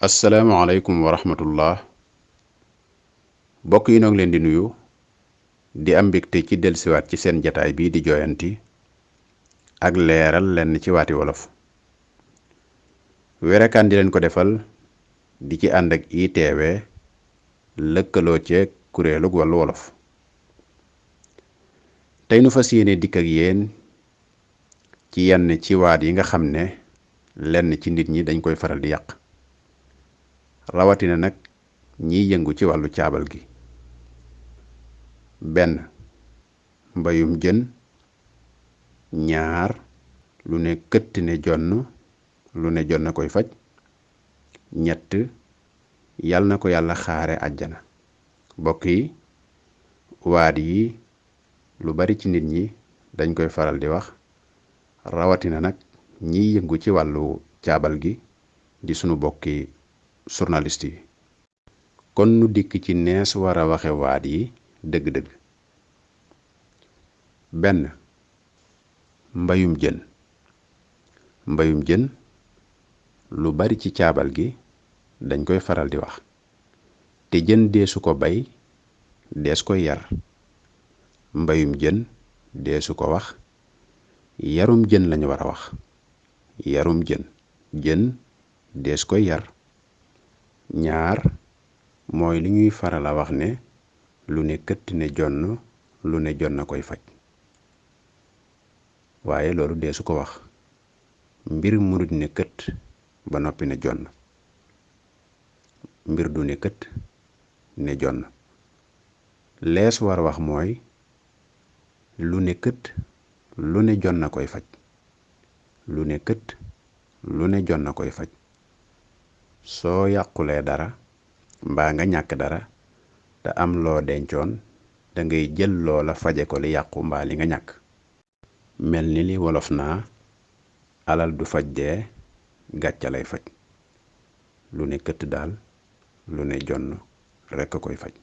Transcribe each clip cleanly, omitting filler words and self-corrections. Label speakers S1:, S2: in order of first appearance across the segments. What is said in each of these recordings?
S1: asalaamaaleykum wa rahmatullah bokk yi noo ngi leen di nuyu di am mbégte ci dellusiwaat ci seen jataay bii di jooyanti ak leeral lenn ci waati wolof werekaan di leen ko defal di ci ànd ak ITV lëkkaloo ceeg kuréelug wàllu wolof tey nu fas yéene dikk ak yéen ci yenn ci waat yi nga xam ne lenn ci nit ñi dañ koy faral di yàq rawatina nag ñiy yëngu ci wàllu caabal gi. benn mbayum jën. ñaar lu ne këtt ne jonn lu ne jonn koy faj. ñett yal na ko yàlla xaare àjjana. bokk yi waat yi lu bari ci nit ñi dañ koy faral di wax rawatina nag ñiy yëngu ci wàllu caabal gi di sunu bokki journaliste yi. kon nu dikk ci nees war a waxe waat yi dëgg-dëgg. benn mbayum jën. mbayum jën lu bari ci caabal gi dañ koy faral di wax te jën deesu ko bay dees koy yar. mbayum jën deesu ko wax yarum jën lañu war a wax. yarum jën jën dees koy yar. ñaar mooy li ñuy faral a wax ne lu ne këtt ne jonn lu ne jonn koy faj waaye loolu deesu ko wax mbir murit ne kët ba noppi ne jonn mbir du ne kët ne jonn lees war a wax mooy lu ne kët lu ne jonn koy faj. lu ne kët lu ne jonn koy faj. soo yàqulee dara mbaa nga ñàkk dara te am loo dencoon da ngay jël loola faje ko li yàqu mbaa li nga ñàkk. mel ni li wolof naa alal du faj dee gàcca lay faj. lu ne këtt daal lu ne jonn rekk a koy faj.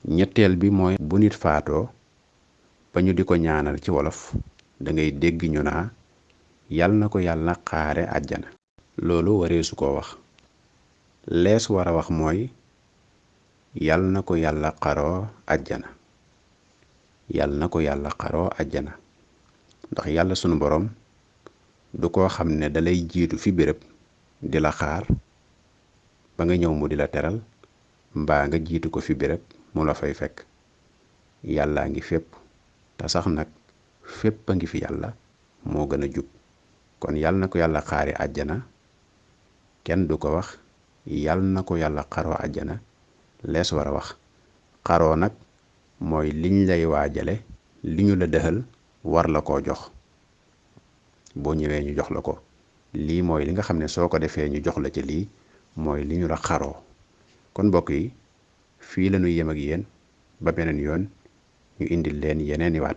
S1: ñetteel bi mooy bu nit faatoo ba ñu di ko ñaanal ci wolof da ngay dégg ñu naa yal na ko yàlla xaare àjjana. loolu wareesu koo wax lees war a wax mooy yal na ko yàlla xaroo àjjana. yal na ko yàlla xaroo àjjana ndax yàlla sunu borom du koo xam ne dalay jiitu fi béréb di la xaar ba nga ñëw mu di la teral mbaa nga jiitu ko fi béréb mu la fay fekk. yàllaa ngi fépp te sax nag fépp a ngi fi yàlla moo gën a jub. kon yal na ko yàlla xaari àjjana kenn du ko wax yal na ko yàlla xaroo àjjana lees war a wax. xaroo nag mooy liñ lay waajale li ñu la dëxal war la koo jox boo ñëwee ñu jox la ko lii mooy li nga xam ne soo ko defee ñu jox la ci lii mooy li ñu la xaroo. kon mbokk yi fii la ñuy yem ak yéen ba beneen yoon ñu indil leen yeneeni waat.